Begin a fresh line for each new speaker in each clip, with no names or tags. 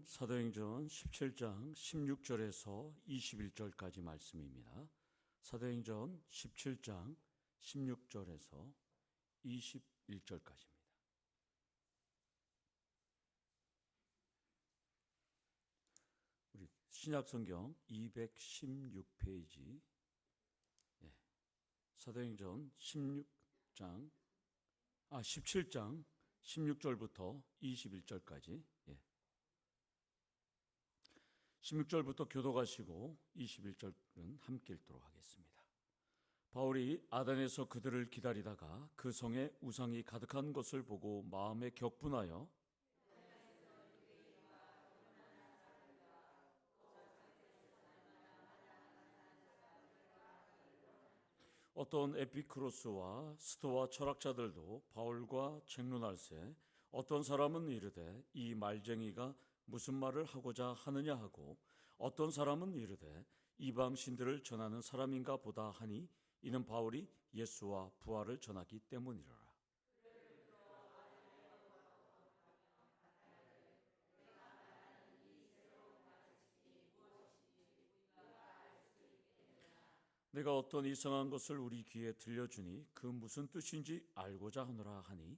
말씀은 사도행전 17장 16절에서 21절까지 말씀입니다. 사도행전 17장 16절에서 21절까지입니다. 우리 신약성경 216페이지 사도행전 17장 16절부터 21절까지 16절부터 교도가시고 21절은 함께 읽도록 하겠습니다. 바울이 아덴에서 그들을 기다리다가 그 성에 우상이 가득한 것을 보고 마음에 격분하여 어떤 에피쿠로스와 스토아 철학자들도 바울과 책론할세 어떤 사람은 이르되 이 말쟁이가 무슨 말을 하고자 하느냐 하고 어떤 사람은 이르되 이방 신들을 전하는 사람인가 보다 하니 이는 바울이 예수와 부활을 전하기 때문이라. 내가 어떤 이상한 것을 우리 귀에 들려주니 그 무슨 뜻인지 알고자 하노라 하니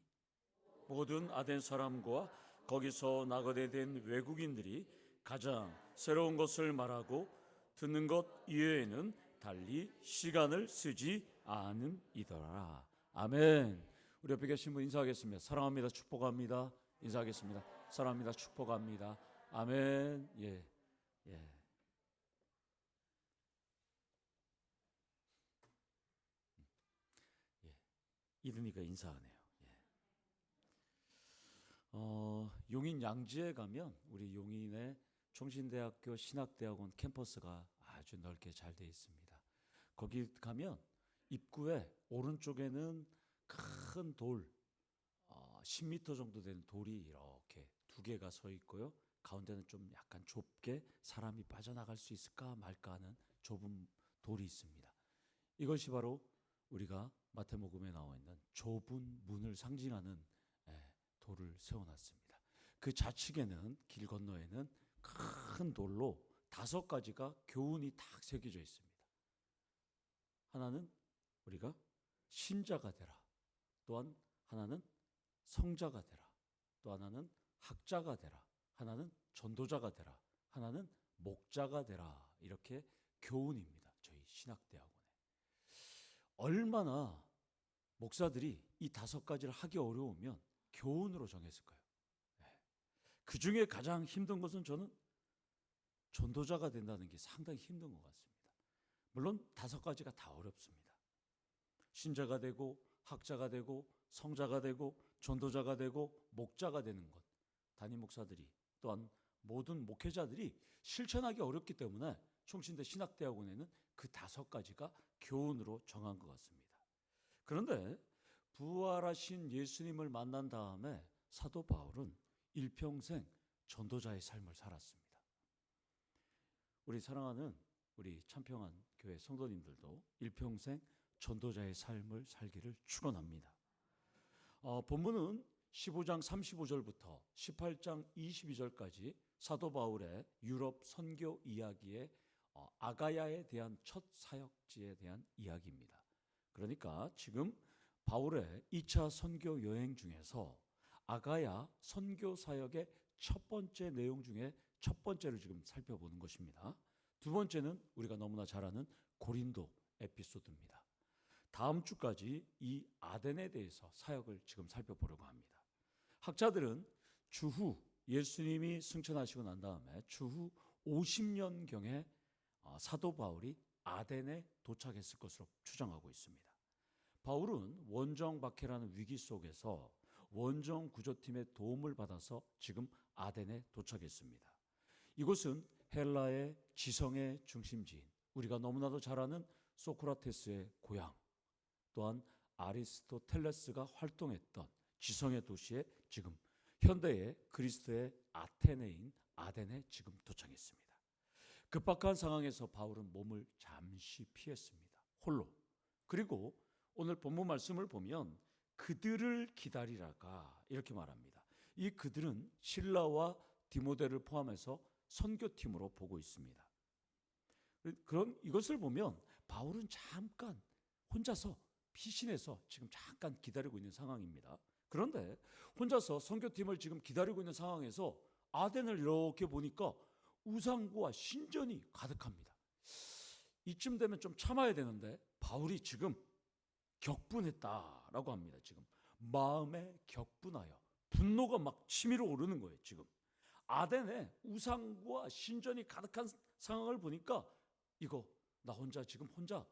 모든 아덴 사람과 거기서 나그네된 외국인들이 가장 새로운 것을 말하고 듣는 것 이외에는 달리 시간을 쓰지 않음이더라. 아멘. 우리 옆에 계신 분 인사하겠습니다. 사랑합니다. 축복합니다. 인사하겠습니다. 사랑합니다. 축복합니다. 아멘. 예. 이든이가 인사하네요. 용인 양지에 가면 우리 용인의 총신대학교 신학대학원 캠퍼스가 아주 넓게 잘 되어 있습니다. 거기 가면 입구에 오른쪽에는 큰 돌, 10m 정도 되는 돌이 이렇게 두 개가 서 있고요. 가운데는 좀 약간 좁게 사람이 빠져나갈 수 있을까 말까 하는 좁은 돌이 있습니다. 이것이 바로 우리가 마태복음에 나와 있는 좁은 문을 상징하는 돌을 세워놨습니다. 그 좌측에는 길 건너에는 큰 돌로 5가지가 교훈이 딱 새겨져 있습니다. 하나는 우리가 신자가 되라. 또한 하나는 성자가 되라. 또 하나는 학자가 되라. 하나는 전도자가 되라. 하나는 목자가 되라. 이렇게 교훈입니다. 저희 신학대학원에. 얼마나 목사들이 이 5가지를 하기 어려우면 교훈으로 정했을까요? 그 중에 가장 힘든 것은 저는 전도자가 된다는 게 상당히 힘든 것 같습니다. 물론 5가지가 다 어렵습니다. 신자가 되고 학자가 되고 성자가 되고 전도자가 되고 목자가 되는 것, 담임 목사들이 또한 모든 목회자들이 실천하기 어렵기 때문에 총신대 신학대학원에는 그 5가지가 교훈으로 정한 것 같습니다. 그런데 부활하신 예수님을 만난 다음에 사도 바울은 일평생 전도자의 삶을 살았습니다. 우리 사랑하는 우리 참평한 교회 성도님들도 일평생 전도자의 삶을 살기를 축원합니다. 본문은 15장 35절부터 18장 22절까지 사도 바울의 유럽 선교 이야기의 아가야에 대한 첫 사역지에 대한 이야기입니다. 그러니까 지금 바울의 2차 선교 여행 중에서 아가야 선교 사역의 첫 번째 내용 중에 첫 번째를 지금 살펴보는 것입니다. 두 번째는 우리가 너무나 잘 아는 고린도 에피소드입니다. 다음 주까지 이 아덴에 대해서 사역을 지금 살펴보려고 합니다. 학자들은 주후 예수님이 승천하시고 난 다음에 주후 50년경에 사도 바울이 아덴에 도착했을 것으로 추정하고 있습니다. 바울은 원정 박해라는 위기 속에서 원정 구조팀의 도움을 받아서 지금 아덴에 도착했습니다. 이곳은 헬라의 지성의 중심지인 우리가 너무나도 잘 아는 소크라테스의 고향, 또한 아리스토텔레스가 활동했던 지성의 도시에 지금 현대의 그리스의 아테네인 아덴에 지금 도착했습니다. 급박한 상황에서 바울은 몸을 잠시 피했습니다. 홀로. 그리고 오늘 본문 말씀을 보면 그들을 기다리라가 이렇게 말합니다. 이 그들은 신라와 디모데를 포함해서 선교팀으로 보고 있습니다. 그런 이것을 보면 바울은 잠깐 혼자서 피신해서 지금 잠깐 기다리고 있는 상황입니다. 그런데 혼자서 선교팀을 지금 기다리고 있는 상황에서 아덴을 이렇게 보니까 우상과 신전이 가득합니다. 이쯤 되면 좀 참아야 되는데 바울이 지금 격분했다라고 합니다. 지금 마음에 격분하여 분노가 막 치밀어 오르는 거예요. 지금 아덴에 우상과 신전이 가득한 상황을 보니까 이거 나 혼자 지금 혼자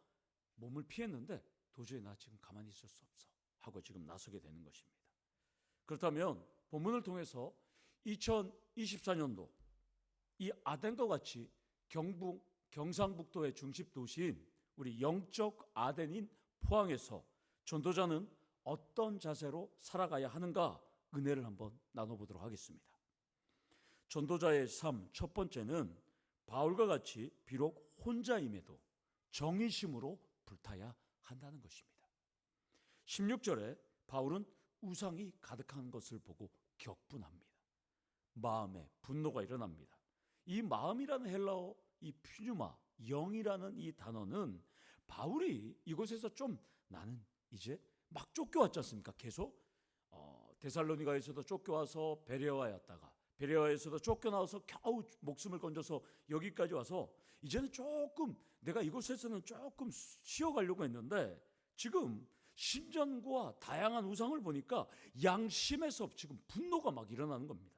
몸을 피했는데 도저히 나 지금 가만히 있을 수 없어 하고 지금 나서게 되는 것입니다. 그렇다면 본문을 통해서 2024년도 이 아덴과 같이 경상북도의 중심 도시인 우리 영적 아덴인 포항에서 전도자는 어떤 자세로 살아가야 하는가 은혜를 한번 나눠보도록 하겠습니다. 전도자의 삶 첫 번째는 바울과 같이 비록 혼자임에도 정의심으로 불타야 한다는 것입니다. 16절에 바울은 우상이 가득한 것을 보고 격분합니다. 마음에 분노가 일어납니다. 이 마음이라는 헬라어 이 퓨뉴마, 영이라는 이 단어는 바울이 이곳에서 좀 나는 이제 막 쫓겨왔지 않습니까? 계속 데살로니가에서도 쫓겨와서 베레아였다가 베레아에서도 쫓겨나와서 겨우 목숨을 건져서 여기까지 와서 이제는 조금 내가 이곳에서는 조금 쉬어가려고 했는데 지금 신전과 다양한 우상을 보니까 양심에서 지금 분노가 막 일어나는 겁니다.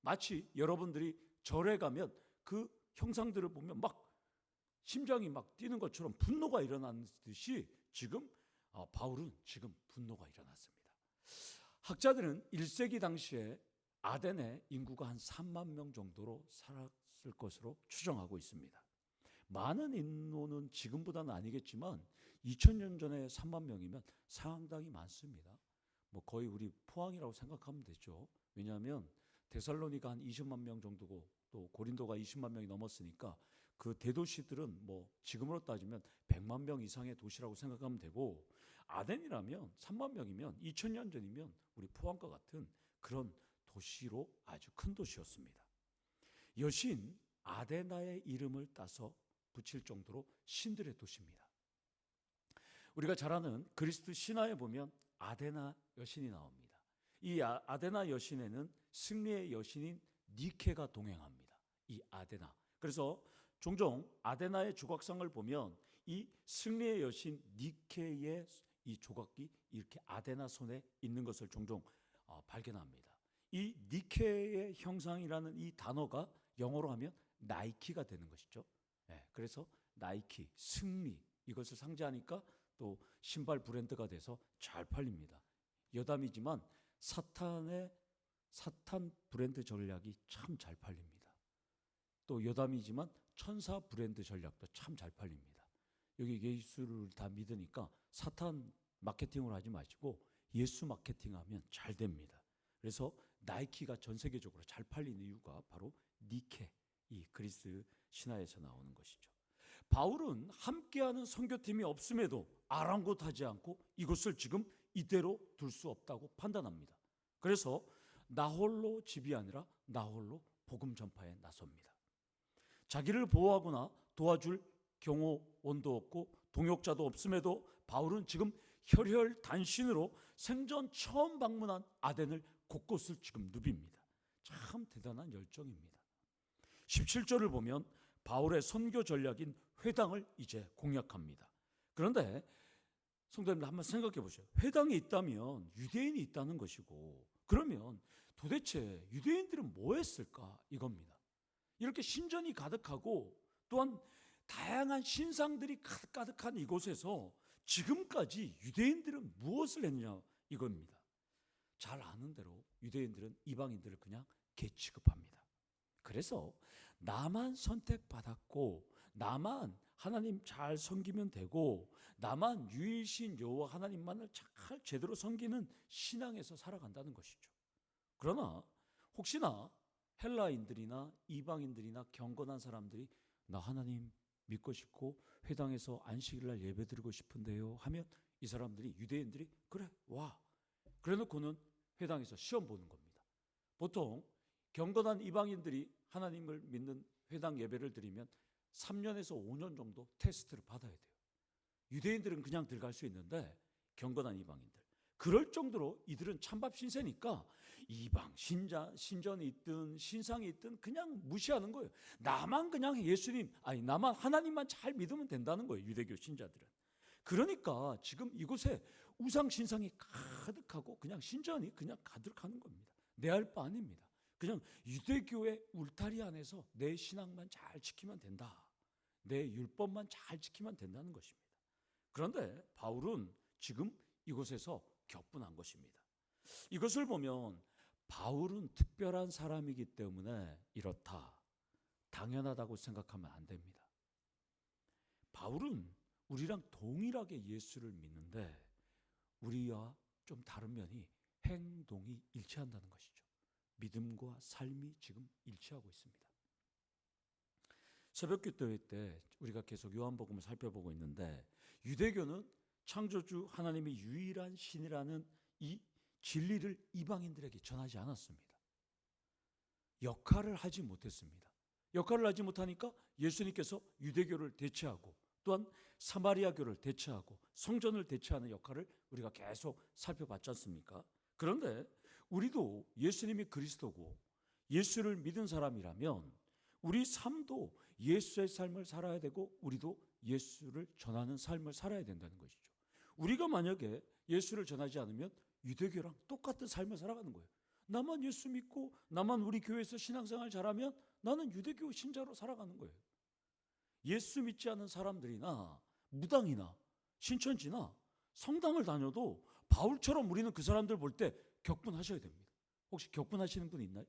마치 여러분들이 절에 가면 그 형상들을 보면 막 심장이 막 뛰는 것처럼 분노가 일어나는 듯이 지금 바울은 지금 분노가 일어났습니다. 학자들은 1세기 당시에 아덴의 인구가 한 3만 명 정도로 살았을 것으로 추정하고 있습니다. 많은 인구는 지금보다는 아니겠지만 2000년 전에 3만 명이면 상당히 많습니다. 뭐 거의 우리 포항이라고 생각하면 되죠. 왜냐하면 데살로니가 한 20만 명 정도고 또 고린도가 20만 명이 넘었으니까 그 대도시들은 뭐 지금으로 따지면 100만 명 이상의 도시라고 생각하면 되고 아덴이라면 3만 명이면 2000년 전이면 우리 포항과 같은 그런 도시로 아주 큰 도시였습니다. 여신 아데나의 이름을 따서 붙일 정도로 신들의 도시입니다. 우리가 잘 아는 그리스도 신화에 보면 아데나 여신이 나옵니다. 이 아데나 여신에는 승리의 여신인 니케가 동행합니다. 이 아데나. 그래서 종종 아데나의 조각상을 보면 이 승리의 여신 니케의 이 조각이 이렇게 아데나 손에 있는 것을 종종 발견합니다. 이 니케의 형상이라는 이 단어가 영어로 하면 나이키가 되는 것이죠. 그래서 나이키, 승리 이것을 상징하니까 또 신발 브랜드가 돼서 잘 팔립니다. 여담이지만 사탄 브랜드 전략이 참 잘 팔립니다. 또 여담이지만 천사 브랜드 전략도 참 잘 팔립니다. 여기 예수를 다 믿으니까 사탄 마케팅을 하지 마시고 예수 마케팅하면 잘 됩니다. 그래서 나이키가 전 세계적으로 잘 팔리는 이유가 바로 니케, 이 그리스 신화에서 나오는 것이죠. 바울은 함께하는 선교팀이 없음에도 아랑곳하지 않고 이것을 지금 이대로 둘 수 없다고 판단합니다. 그래서 나 홀로 집이 아니라 나 홀로 복음 전파에 나섭니다. 자기를 보호하거나 도와줄 경호원도 없고 동역자도 없음에도 바울은 지금 혈혈단신으로 생전 처음 방문한 아덴을 곳곳을 지금 누빕니다. 참 대단한 열정입니다. 17절을 보면 바울의 선교 전략인 회당을 이제 공략합니다. 그런데 성도님들 한번 생각해 보세요. 회당이 있다면 유대인이 있다는 것이고 그러면 도대체 유대인들은 뭐 했을까 이겁니다. 이렇게 신전이 가득하고 또한 다양한 신상들이 가득한 이곳에서 지금까지 유대인들은 무엇을 했냐 이겁니다. 잘 아는 대로 유대인들은 이방인들을 그냥 개취급합니다. 그래서 나만 선택받았고 나만 하나님 잘 섬기면 되고 나만 유일신 여호와 하나님만을 잘 제대로 섬기는 신앙에서 살아간다는 것이죠. 그러나 혹시나 헬라인들이나 이방인들이나 경건한 사람들이 나 하나님 믿고 싶고 회당에서 안식일날 예배드리고 싶은데요 하면 이 사람들이 유대인들이 그래 와 그래 놓고는 회당에서 시험 보는 겁니다. 보통 경건한 이방인들이 하나님을 믿는 회당 예배를 드리면 3년에서 5년 정도 테스트를 받아야 돼요. 유대인들은 그냥 들어갈 수 있는데 경건한 이방인들, 그럴 정도로 이들은 찬밥 신세니까 이방 신전이 있든 신상이 있든 그냥 무시하는 거예요. 나만 그냥 나만 하나님만 잘 믿으면 된다는 거예요, 유대교 신자들은. 그러니까 지금 이곳에 우상 신상이 가득하고 그냥 신전이 그냥 가득하는 겁니다. 내 할 바 아닙니다. 그냥 유대교의 울타리 안에서 내 신앙만 잘 지키면 된다, 내 율법만 잘 지키면 된다는 것입니다. 그런데 바울은 지금 이곳에서 격분한 것입니다. 이것을 보면 바울은 특별한 사람이기 때문에 이렇다, 당연하다고 생각하면 안 됩니다. 바울은 우리랑 동일하게 예수를 믿는데 우리와 좀 다른 면이 행동이 일치한다는 것이죠. 믿음과 삶이 지금 일치하고 있습니다. 새벽기도 때 우리가 계속 요한복음을 살펴보고 있는데 유대교는 창조주 하나님이 유일한 신이라는 이 진리를 이방인들에게 전하지 않았습니다. 역할을 하지 못했습니다. 역할을 하지 못하니까 예수님께서 유대교를 대체하고 또한 사마리아교를 대체하고 성전을 대체하는 역할을 우리가 계속 살펴봤지 않습니까? 그런데 우리도 예수님이 그리스도고 예수를 믿은 사람이라면 우리 삶도 예수의 삶을 살아야 되고 우리도 예수를 전하는 삶을 살아야 된다는 것이죠. 우리가 만약에 예수를 전하지 않으면 유대교랑 똑같은 삶을 살아가는 거예요. 나만 예수 믿고 나만 우리 교회에서 신앙생활 잘하면 나는 유대교 신자로 살아가는 거예요. 예수 믿지 않은 사람들이나 무당이나 신천지나 성당을 다녀도 바울처럼 우리는 그 사람들 볼 때 격분하셔야 됩니다. 혹시 격분하시는 분 있나요?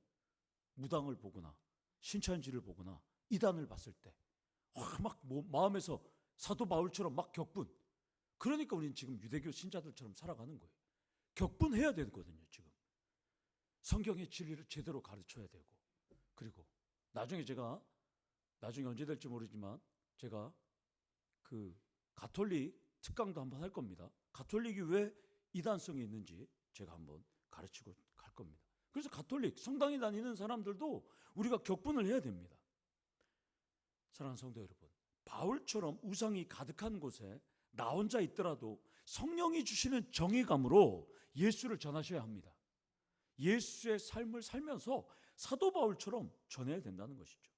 무당을 보거나 신천지를 보거나 이단을 봤을 때 막 마음에서 사도 바울처럼 막 격분. 그러니까 우리는 지금 유대교 신자들처럼 살아가는 거예요. 격분해야 되거든요. 지금 성경의 진리를 제대로 가르쳐야 되고, 그리고 나중에 언제 될지 모르지만 제가 그 가톨릭 특강도 한번 할 겁니다. 가톨릭이 왜 이단성이 있는지 제가 한번 가르치고 갈 겁니다. 그래서 가톨릭 성당에 다니는 사람들도 우리가 격분을 해야 됩니다. 사랑하는 성도 여러분, 바울처럼 우상이 가득한 곳에 나 혼자 있더라도 성령이 주시는 정의감으로 예수를 전하셔야 합니다. 예수의 삶을 살면서 사도 바울처럼 전해야 된다는 것이죠.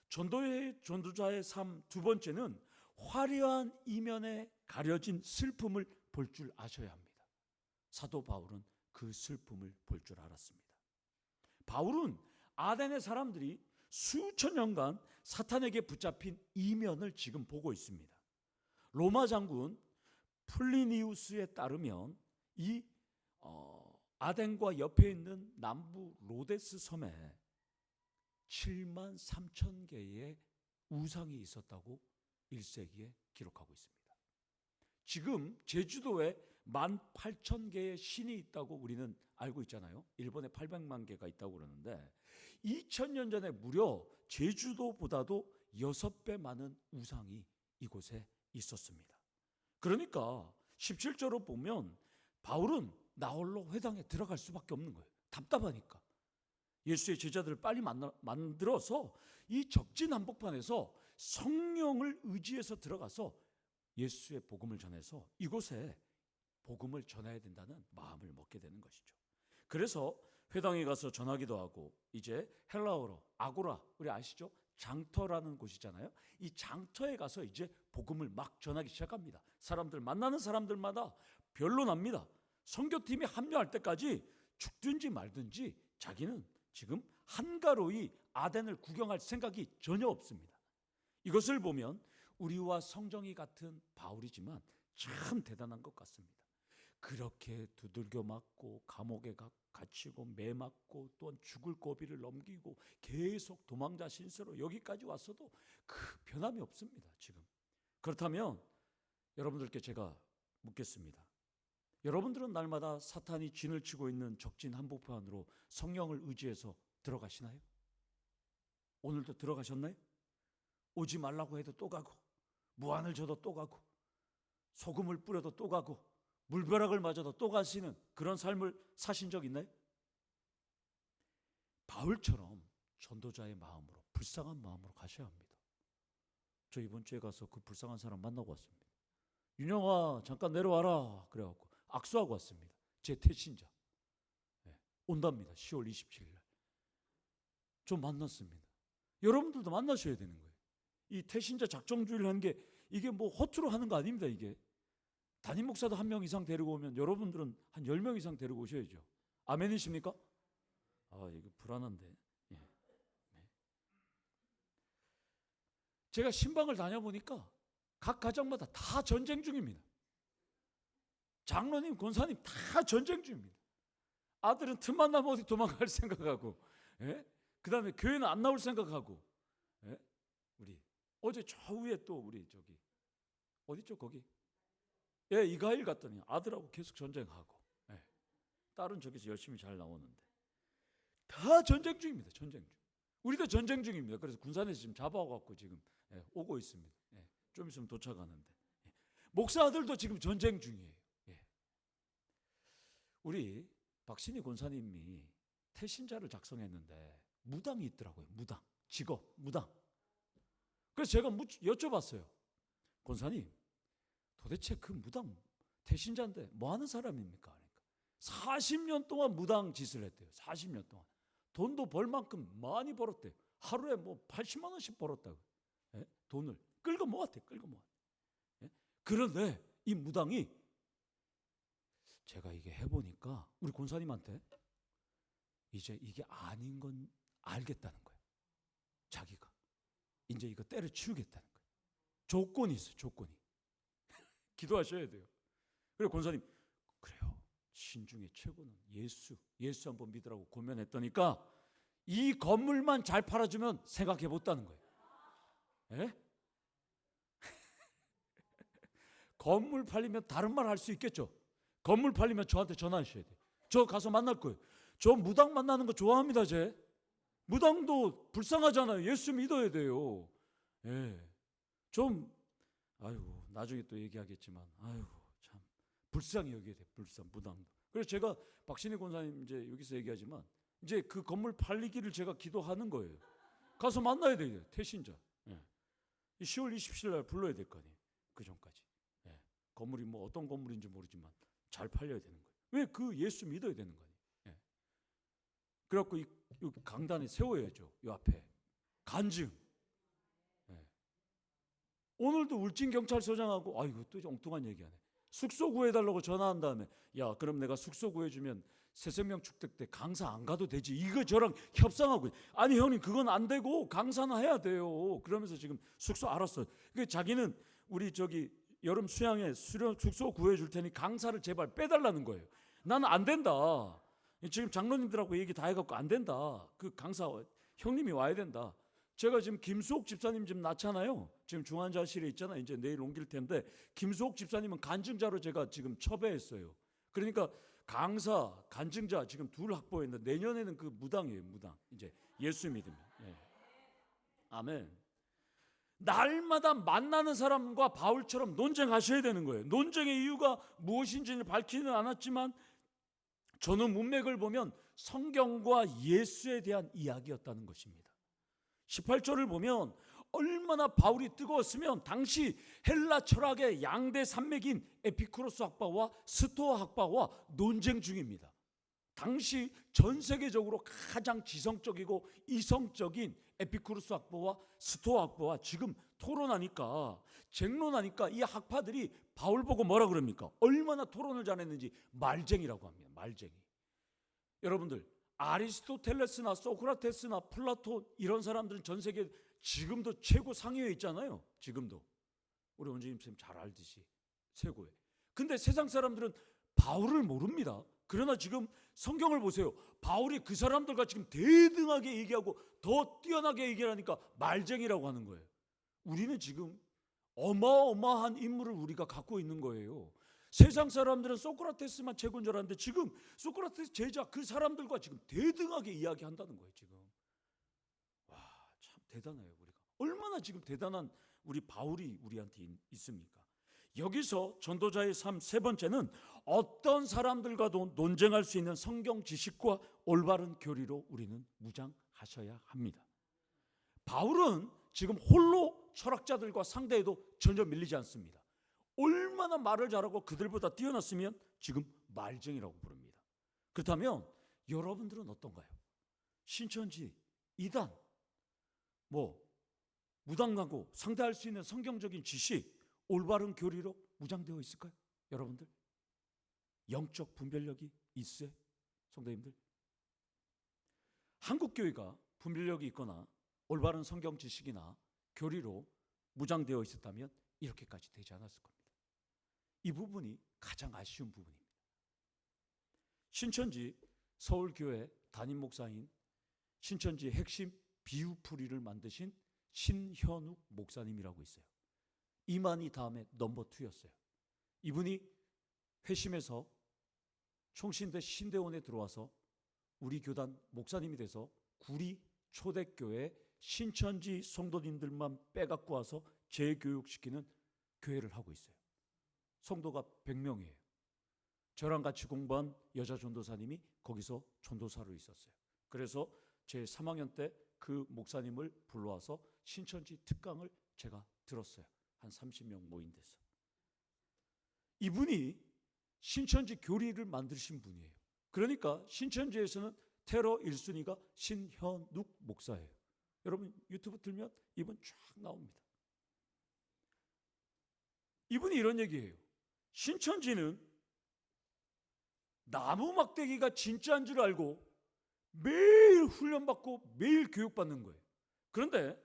전도자의 삶 두 번째는 화려한 이면에 가려진 슬픔을 볼 줄 아셔야 합니다. 사도 바울은 그 슬픔을 볼 줄 알았습니다. 바울은 아덴의 사람들이 수천 년간 사탄에게 붙잡힌 이면을 지금 보고 있습니다. 로마 장군 플리니우스에 따르면 이 아덴과 옆에 있는 남부 로데스 섬에 7만 3천 개의 우상이 있었다고 1세기에 기록하고 있습니다. 지금 제주도에 18,000개의 신이 있다고 우리는 알고 있잖아요. 일본에 800만 개가 있다고 그러는데 2000년 전에 무려 제주도보다도 6배 많은 우상이 이곳에 있었습니다. 그러니까 17절로 보면 바울은 나홀로 회당에 들어갈 수밖에 없는 거예요. 답답하니까. 예수의 제자들을 빨리 만들어서 이 적진 한복판에서 성령을 의지해서 들어가서 예수의 복음을 전해서 이곳에 복음을 전해야 된다는 마음을 먹게 되는 것이죠. 그래서 회당에 가서 전하기도 하고, 이제 헬라어로 아고라, 우리 아시죠? 장터라는 곳이잖아요. 이 장터에 가서 이제 복음을 막 전하기 시작합니다. 만나는 사람들마다 변론합니다. 선교팀이 합류할 때까지 죽든지 말든지 자기는 지금 한가로이 아덴을 구경할 생각이 전혀 없습니다. 이것을 보면 우리와 성정이 같은 바울이지만 참 대단한 것 같습니다. 그렇게 두들겨 맞고 감옥에 갇히고 매 맞고 또한 죽을 고비를 넘기고 계속 도망자 신세로 여기까지 왔어도 그 변함이 없습니다. 지금. 그렇다면 여러분들께 제가 묻겠습니다. 여러분들은 날마다 사탄이 진을 치고 있는 적진 한복판으로 성령을 의지해서 들어가시나요? 오늘도 들어가셨나요? 오지 말라고 해도 또 가고, 무안을 줘도 또 가고, 소금을 뿌려도 또 가고, 물벼락을 맞아도 또 가시는 그런 삶을 사신 적 있나요? 바울처럼 전도자의 마음으로, 불쌍한 마음으로 가셔야 합니다. 저 이번 주에 가서 그 불쌍한 사람 만나고 왔습니다. 윤영아 잠깐 내려와라 그래갖고 악수하고 왔습니다. 제 태신자. 네, 온답니다. 10월 27일 날. 좀 만났습니다. 여러분들도 만나셔야 되는 거예요. 이 태신자 작정주의를 하는 게 이게 뭐 허투루 하는 거 아닙니다. 이게 담임 목사도 1명 이상 데리고 오면 여러분들은 한 10명 이상 데리고 오셔야죠. 아멘이십니까? 아 이거 불안한데. 예. 네. 제가 신방을 다녀보니까 각 가정마다 다 전쟁 중입니다. 장로님, 권사님 다 전쟁 중입니다. 아들은 틈만 나면 어디 도망갈 생각하고, 예? 그 다음에 교회는 안 나올 생각하고, 예? 우리 어제 저 위에 또 우리 저기 어디죠 거기? 예, 이가일 갔더니 아들하고 계속 전쟁하고, 예. 딸은 저기서 열심히 잘 나오는데 다 전쟁 중입니다. 전쟁 중. 우리도 전쟁 중입니다. 그래서 군산에서 지금 잡아갖고 지금 예, 오고 있습니다. 예, 좀 있으면 도착하는데 예. 목사 아들도 지금 전쟁 중이에요. 예. 우리 박신희 권사님이 태신자를 작성했는데 무당이 있더라고요. 무당, 직업 무당. 그래서 제가 여쭤봤어요. 권사님, 도대체 그 무당 태신자인데 뭐 하는 사람입니까? 그러니까 40년 동안 무당 짓을 했대요. 40년 동안. 돈도 벌 만큼 많이 벌었대요. 하루에 뭐 80만 원씩 벌었다고. 예? 돈을 끌고 모았대요. 끌고 모았대요. 예? 그런데 이 무당이 제가 이게 해보니까 우리 권사님한테 이제 이게 아닌 건 알겠다는 거예요. 자기가 이제 이거 때려치우겠다는 거예요. 조건이 있어요. 조건이. 기도하셔야 돼요. 그리고 권사님 그래요. 신중의 최고는 예수 한번 믿으라고 고면했더니까 이 건물만 잘 팔아주면 생각해 못다는 거예요. 예? 건물 팔리면 다른 말 할 수 있겠죠. 건물 팔리면 저한테 전화하셔야 돼요. 저 가서 만날 거예요. 저 무당 만나는 거 좋아합니다. 제 무당도 불쌍하잖아요. 예수 믿어야 돼요. 예. 좀 아이고 나중에 또 얘기하겠지만 아이고 참 불쌍히 여겨야 돼. 불쌍 무당도. 그래서 제가 박신희 권사님 이제 여기서 얘기하지만 이제 그 건물 팔리기를 제가 기도하는 거예요. 가서 만나야 돼요. 태신자. 예. 10월 27일 날 불러야 될 거 아니에요. 그 전까지. 예. 건물이 뭐 어떤 건물인지 모르지만 잘 팔려야 되는 거예요. 왜 그 예수 믿어야 되는 거예요. 예. 그래갖고 이 강단에 세워야죠. 이 앞에 간증. 예. 오늘도 울진경찰서장하고 아이고 또 엉뚱한 얘기하네. 숙소 구해달라고 전화한 다음에 야 그럼 내가 숙소 구해주면 새생명 축제 때 강사 안 가도 되지. 이거 저랑 협상하고 아니 형님 그건 안 되고 강사는 해야 돼요. 그러면서 지금 숙소 알았어. 그 자기는 우리 저기 여름 수양에 숙소 구해줄 테니 강사를 제발 빼달라는 거예요. 나는 안 된다. 지금 장로님들하고 얘기 다 해갖고 안 된다. 그 강사 형님이 와야 된다. 제가 지금 김수옥 집사님 지금 낳잖아요. 지금 중환자실에 있잖아요. 이제 내일 옮길 텐데 김수옥 집사님은 간증자로 제가 지금 첩외했어요. 그러니까 강사, 간증자 지금 둘 확보했는데 내년에는 그 무당이에요. 무당. 이제 예수 믿으면. 예. 아멘. 날마다 만나는 사람과 바울처럼 논쟁하셔야 되는 거예요. 논쟁의 이유가 무엇인지는 밝히는 않았지만 저는 문맥을 보면 성경과 예수에 대한 이야기였다는 것입니다. 18절을 보면 얼마나 바울이 뜨거웠으면 당시 헬라 철학의 양대 산맥인 에피쿠로스 학파와 스토아 학파와 논쟁 중입니다. 당시 전 세계적으로 가장 지성적이고 이성적인 에피쿠로스 학파와 스토아 학파와 지금 토론하니까 쟁론하니까 이 학파들이 바울 보고 뭐라 그럽니까? 얼마나 토론을 잘했는지 말쟁이라고 합니다. 말쟁이. 여러분들 아리스토텔레스나 소크라테스나 플라톤 이런 사람들은 전 세계 지금도 최고 상위에 있잖아요. 지금도 우리 원장님 선생님 잘 알듯이 최고에. 근데 세상 사람들은 바울을 모릅니다. 그러나 지금 성경을 보세요. 바울이 그 사람들과 지금 대등하게 얘기하고 더 뛰어나게 얘기하니까 말쟁이라고 하는 거예요. 우리는 지금 어마어마한 인물을 우리가 갖고 있는 거예요. 세상 사람들은 소크라테스만 최고인 줄 알았는데 지금 소크라테스 제자 그 사람들과 지금 대등하게 이야기한다는 거예요. 지금 와, 참 대단해요. 우리가 얼마나 지금 대단한 우리 바울이 우리한테 있습니까? 여기서 전도자의 삶 세 번째는 어떤 사람들과도 논쟁할 수 있는 성경 지식과 올바른 교리로 우리는 무장하셔야 합니다. 바울은 지금 홀로 철학자들과 상대해도 전혀 밀리지 않습니다. 얼마나 말을 잘하고 그들보다 뛰어났으면 지금 말쟁이라고 부릅니다. 그렇다면 여러분들은 어떤가요? 신천지, 이단, 무당하고 상대할 수 있는 성경적인 지식, 올바른 교리로 무장되어 있을까요? 여러분들 영적 분별력이 있어요? 성도님들, 한국교회가 분별력이 있거나 올바른 성경 지식이나 교리로 무장되어 있었다면 이렇게까지 되지 않았을 겁니다. 이 부분이 가장 아쉬운 부분입니다. 신천지 서울교회 담임 목사인 신천지의 핵심 비유풀이를 만드신 신현욱 목사님이라고 있어요. 이만희 다음에 넘버 2였어요. 이분이 회심해서 총신대 신대원에 들어와서 우리 교단 목사님이 돼서 구리 초대교회 신천지 성도님들만 빼갖고 와서 재교육시키는 교회를 하고 있어요. 성도가 100명이에요. 저랑 같이 공부한 여자 전도사님이 거기서 전도사로 있었어요. 그래서 제 3학년 때 그 목사님을 불러와서 신천지 특강을 제가 들었어요. 한 30명 모인 데서. 이분이 신천지 교리를 만드신 분이에요. 그러니까 신천지에서는 테러 1순위가 신현욱 목사예요. 여러분 유튜브 틀면 이분 쫙 나옵니다. 이분이 이런 얘기예요. 신천지는 나무 막대기가 진짜인 줄 알고 매일 훈련받고 매일 교육받는 거예요. 그런데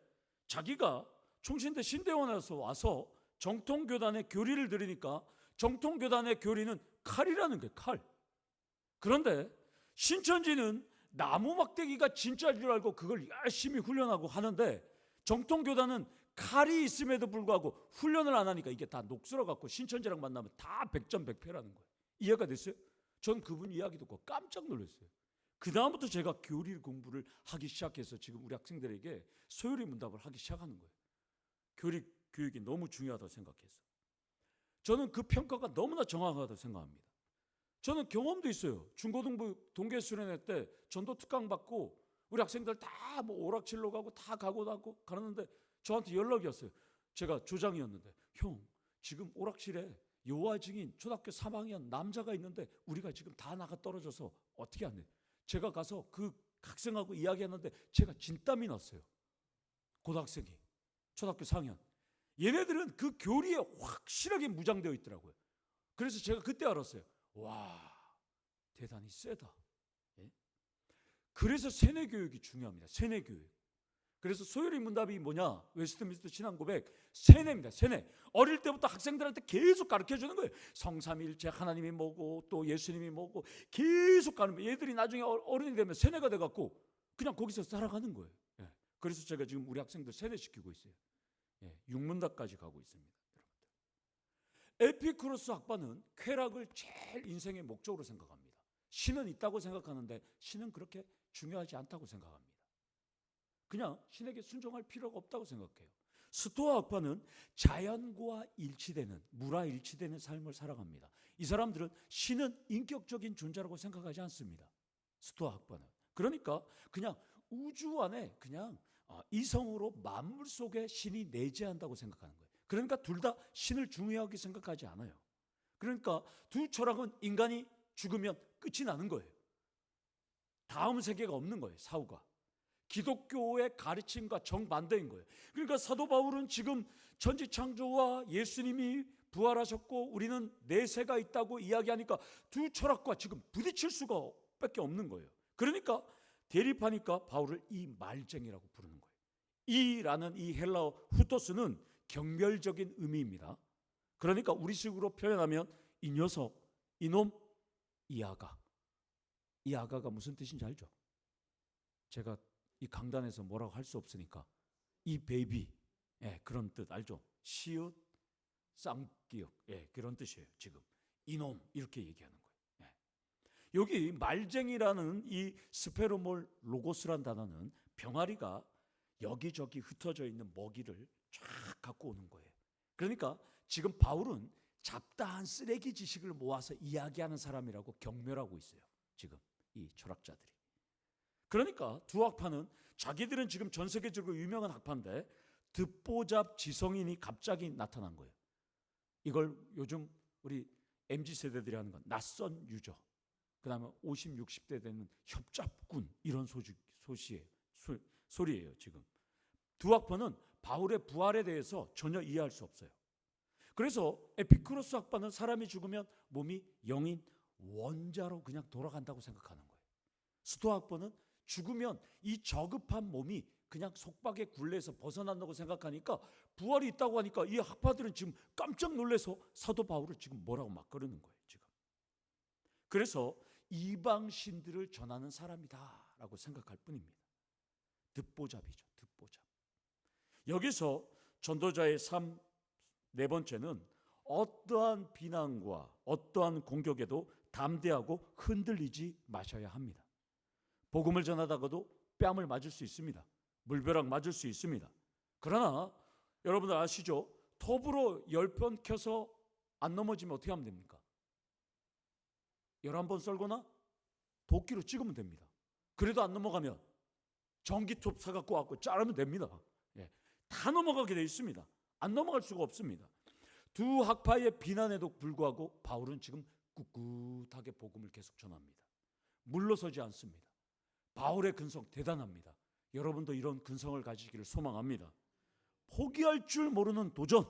자기가 총신대 신대원에서 와서 정통교단의 교리를 들으니까 정통교단의 교리는 칼이라는 거예요. 칼. 그런데 신천지는 나무 막대기가 진짜인 줄 알고 그걸 열심히 훈련하고 하는데 정통교단은 칼이 있음에도 불구하고 훈련을 안 하니까 이게 다 녹슬어갖고 신천지랑 만나면 다 백전백패라는 거예요. 이해가 됐어요? 전 그분 이야기 듣고 깜짝 놀랐어요. 그 다음부터 제가 교리 공부를 하기 시작해서 지금 우리 학생들에게 소요리 문답을 하기 시작하는 거예요. 교리 교육이 너무 중요하다고 생각해서. 저는 그 평가가 너무나 정확하다고 생각합니다. 저는 경험도 있어요. 중고등부 동계 수련회 때 전도 특강 받고 우리 학생들 다 오락실로 가고 다 가고 가는데 저한테 연락이 왔어요. 제가 조장이었는데, 형 지금 오락실에 여호와 증인 초등학교 3학년 남자가 있는데 우리가 지금 다 나가 떨어져서 어떻게 안 돼? 제가 가서 그 학생하고 이야기했는데 제가 진땀이 났어요. 고등학생이 초등학교 4학년. 얘네들은 그 교리에 확실하게 무장되어 있더라고요. 그래서 제가 그때 알았어요. 와, 대단히 세다. 예? 그래서 세뇌교육이 중요합니다. 세뇌교육. 그래서 소요리 문답이 뭐냐? 웨스트민스터 신앙고백, 세뇌입니다. 세뇌. 어릴 때부터 학생들한테 계속 가르쳐주는 거예요. 성삼일체, 하나님이 뭐고 또 예수님이 뭐고 계속 가는 거예요. 얘들이 나중에 어른이 되면 세뇌가 돼갖고 그냥 거기서 살아가는 거예요. 예. 그래서 제가 지금 우리 학생들 세뇌시키고 있어요. 예. 육문답까지 가고 있습니다. 에피쿠로스 학파는 쾌락을 제일 인생의 목적으로 생각합니다. 신은 있다고 생각하는데 신은 그렇게 중요하지 않다고 생각합니다. 그냥 신에게 순종할 필요가 없다고 생각해요. 스토아 학파는 자연과 일치되는, 무라일치되는 삶을 살아갑니다. 이 사람들은 신은 인격적인 존재라고 생각하지 않습니다. 스토아 학파는. 그러니까 그냥 우주 안에 그냥 이성으로 만물 속에 신이 내재한다고 생각하는 거예요. 그러니까 둘 다 신을 중요하게 생각하지 않아요. 그러니까 두 철학은 인간이 죽으면 끝이 나는 거예요. 다음 세계가 없는 거예요. 사후가. 기독교의 가르침과 정반대인 거예요. 그러니까 사도 바울은 지금 천지창조와 예수님이 부활하셨고 우리는 내세가 있다고 이야기하니까 두 철학과 지금 부딪힐 수가 밖에 없는 거예요. 그러니까 대립하니까 바울을 이 말쟁이라고 부르는 거예요. 이라는 이 헬라어 후토스는 경멸적인 의미입니다. 그러니까 우리식으로 표현하면 이 녀석, 이놈, 이 아가. 이 아가가 무슨 뜻인지 알죠? 제가 이 강단에서 뭐라고 할 수 없으니까 이 베이비, 예, 그런 뜻 알죠? 시읒, 쌍기역, 예, 그런 뜻이에요. 지금 이놈 이렇게 얘기하는 거예요. 예. 여기 말쟁이라는 이 스페로몰 로고스란 단어는 병아리가 여기저기 흩어져 있는 먹이를 쫙 갖고 오는 거예요. 그러니까 지금 바울은 잡다한 쓰레기 지식을 모아서 이야기하는 사람이라고 경멸하고 있어요. 지금 이 철학자들이. 그러니까 두 학파는 자기들은 지금 전 세계적으로 유명한 학파인데 듣보잡 지성인이 갑자기 나타난 거예요. 이걸 요즘 우리 MZ세대들이 하는 건 낯선 유저, 그 다음에 50, 60대 되는 협잡군, 이런 소리예요. 지금 두 학파는 바울의 부활에 대해서 전혀 이해할 수 없어요. 그래서 에피쿠로스 학파는 사람이 죽으면 몸이 영인 원자로 그냥 돌아간다고 생각하는 거예요. 스토아 학파는 죽으면 이 저급한 몸이 그냥 속박의 굴레에서 벗어난다고 생각하니까, 부활이 있다고 하니까 이 학파들은 지금 깜짝 놀라서 사도 바울을 지금 뭐라고 막 그러는 거예요. 지금. 그래서 이방 신들을 전하는 사람이다라고 생각할 뿐입니다. 듣보잡이죠. 듣보잡. 여기서 전도자의 삶 네 번째는 어떠한 비난과 어떠한 공격에도 담대하고 흔들리지 마셔야 합니다. 복음을 전하다가도 뺨을 맞을 수 있습니다. 물벼락 맞을 수 있습니다. 그러나 여러분들 아시죠? 톱으로 10번 켜서 안 넘어지면 어떻게 하면 됩니까? 11번 썰거나 도끼로 찍으면 됩니다. 그래도 안 넘어가면 전기톱 사갖고 와서 자르면 됩니다. 예, 다 넘어가게 되어 있습니다. 안 넘어갈 수가 없습니다. 두 학파의 비난에도 불구하고 바울은 지금 꿋꿋하게 복음을 계속 전합니다. 물러서지 않습니다. 바울의 근성 대단합니다. 여러분도 이런 근성을 가지기를 소망합니다. 포기할 줄 모르는 도전,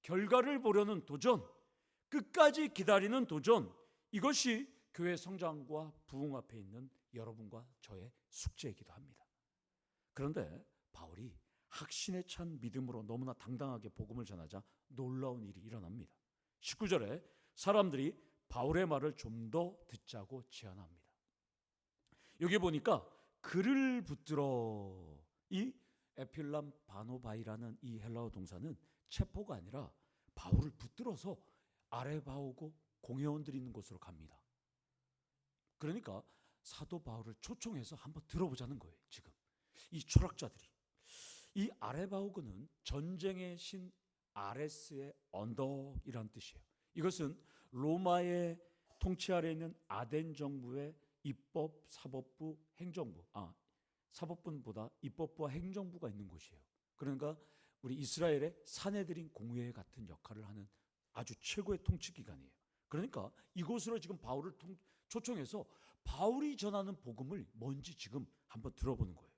결과를 보려는 도전, 끝까지 기다리는 도전, 이것이 교회 성장과 부흥 앞에 있는 여러분과 저의 숙제이기도 합니다. 그런데 바울이 확신에 찬 믿음으로 너무나 당당하게 복음을 전하자 놀라운 일이 일어납니다. 19절에 사람들이 바울의 말을 좀 더 듣자고 제안합니다. 여기 보니까 그를 붙들어, 이 에필람 바노바이라는 이 헬라어 동사는 체포가 아니라 바울을 붙들어서 아레바오고 공회원들이 있는 곳으로 갑니다. 그러니까 사도 바울을 초청해서 한번 들어보자는 거예요. 지금 이 철학자들이. 이 아레바오그는 전쟁의 신 아레스의 언덕이란 뜻이에요. 이것은 로마의 통치 아래에 있는 아덴 정부의 입법, 사법부, 행정부, 사법부보다 입법부와 행정부가 있는 곳이에요. 그러니까 우리 이스라엘의 사내들인 공회 같은 역할을 하는 아주 최고의 통치 기관이에요. 그러니까 이곳으로 지금 바울을 초청해서 바울이 전하는 복음을 뭔지 지금 한번 들어보는 거예요.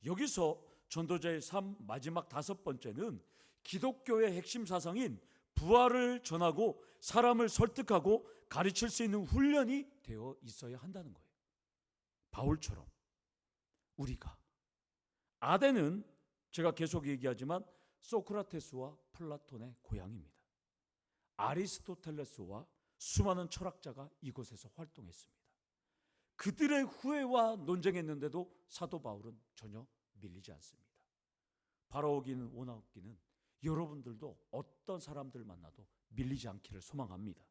여기서 전도자의 삶 마지막 5번째는 기독교의 핵심 사상인 부활을 전하고 사람을 설득하고 가르칠 수 있는 훈련이 되어 있어야 한다는 거예요. 바울처럼 우리가. 아덴은 제가 계속 얘기하지만 소크라테스와 플라톤의 고향입니다. 아리스토텔레스와 수많은 철학자가 이곳에서 활동했습니다. 그들의 후회와 논쟁했는데도 사도 바울은 전혀 밀리지 않습니다. 바라오기는 원하옵기는 여러분들도 어떤 사람들 만나도 밀리지 않기를 소망합니다.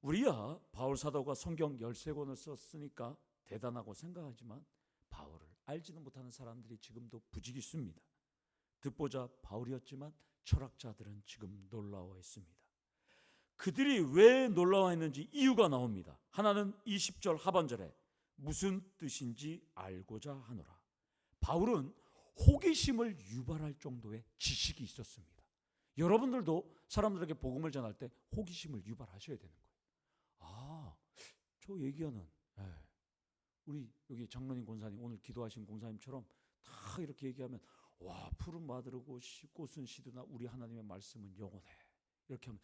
우리야 바울 사도가 성경 13권을 썼으니까 대단하고 생각하지만 바울을 알지는 못하는 사람들이 지금도 부지기수입니다. 듣보자 바울이었지만 철학자들은 지금 놀라워했습니다. 그들이 왜 놀라워했는지 이유가 나옵니다. 하나는 20절 하반절에 무슨 뜻인지 알고자 하노라. 바울은 호기심을 유발할 정도의 지식이 있었습니다. 여러분들도 사람들에게 복음을 전할 때 호기심을 유발하셔야 되는 거예요. 저 얘기하는 우리 여기 장로님 권사님 오늘 기도하신 권사님처럼 다 이렇게 얘기하면 와 푸른 마들고 꽃은 시드나 우리 하나님의 말씀은 영원해. 이렇게 하면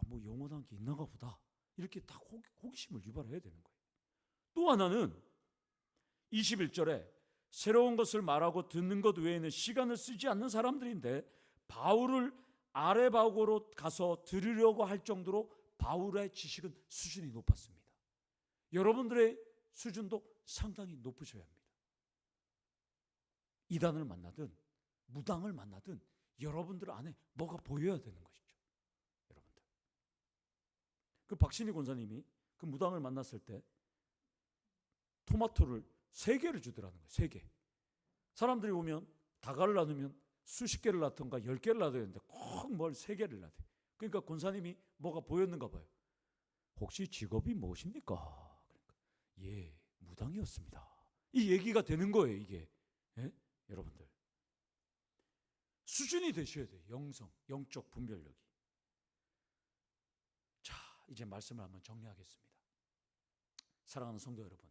뭐 영원한 게 있나가 보다. 이렇게 딱 호기심을 유발해야 되는 거예요. 또 하나는 21절에 새로운 것을 말하고 듣는 것 외에는 시간을 쓰지 않는 사람들인데 바울을 아레바고로 가서 들으려고 할 정도로 바울의 지식은 수준이 높았습니다. 여러분들의 수준도 상당히 높으셔야 합니다. 이단을 만나든 무당을 만나든 여러분들 안에 뭐가 보여야 되는 것이죠. 여러분들. 그 박신희 권사님이 그 무당을 만났을 때 토마토를 3개를 주더라는 거예요. 3개. 사람들이 오면 다가를 나누면 수십 개를 놔던가 10개를 놔둬야 되는데 꼭 뭘 3개를 놔둬요. 그러니까 권사님이 뭐가 보였는가 봐요. 혹시 직업이 무엇입니까? 그러니까 예, 무당이었습니다. 이 얘기가 되는 거예요, 이게. 예? 여러분들 수준이 되셔야 돼요. 영적 분별력이. 자, 이제 말씀을 한번 정리하겠습니다. 사랑하는 성도 여러분,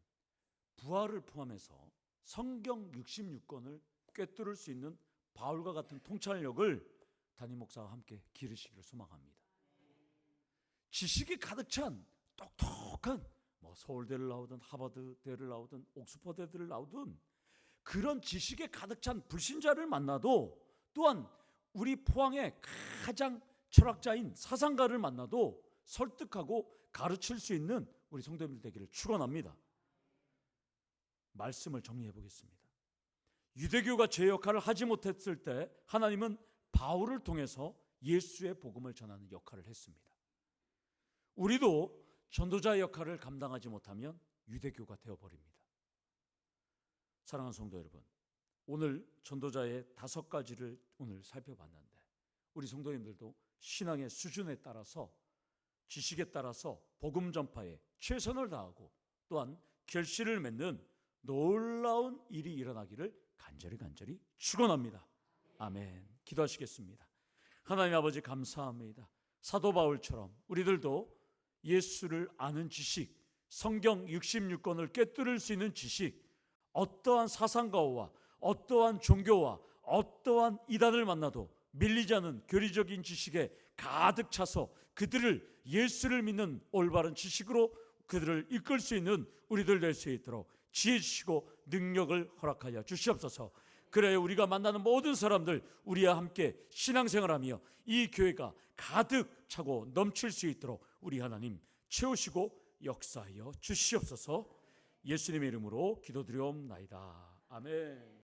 부활을 포함해서 성경 66권을 꿰뚫을 수 있는 바울과 같은 통찰력을 담임 목사와 함께 기르시기를 소망합니다. 지식이 가득 찬 똑똑한 서울대를 나오든 하버드대를 나오든 옥스퍼드대를 나오든 그런 지식에 가득 찬 불신자를 만나도, 또한 우리 포항의 가장 철학자인 사상가를 만나도 설득하고 가르칠 수 있는 우리 성도님들 되기를 축원합니다. 말씀을 정리해 보겠습니다. 유대교가 제 역할을 하지 못했을 때 하나님은 바울을 통해서 예수의 복음을 전하는 역할을 했습니다. 우리도 전도자의 역할을 감당하지 못하면 유대교가 되어버립니다. 사랑하는 성도 여러분, 오늘 전도자의 5가지를 오늘 살펴봤는데 우리 성도님들도 신앙의 수준에 따라서, 지식에 따라서 복음 전파에 최선을 다하고 또한 결실을 맺는 놀라운 일이 일어나기를 간절히 축원합니다. 아멘. 기도하시겠습니다. 하나님 아버지, 감사합니다. 사도 바울처럼 우리들도 예수를 아는 지식, 성경 66권을 꿰뚫을 수 있는 지식, 어떠한 사상가와 어떠한 종교와 어떠한 이단을 만나도 밀리지 않은 교리적인 지식에 가득 차서 그들을 예수를 믿는 올바른 지식으로 그들을 이끌 수 있는 우리들 될 수 있도록 지혜 주시고 능력을 허락하여 주시옵소서. 그래 우리가 만나는 모든 사람들 우리와 함께 신앙생활하며 이 교회가 가득 차고 넘칠 수 있도록 우리 하나님 채우시고 역사하여 주시옵소서. 예수님의 이름으로 기도드리옵나이다. 아멘.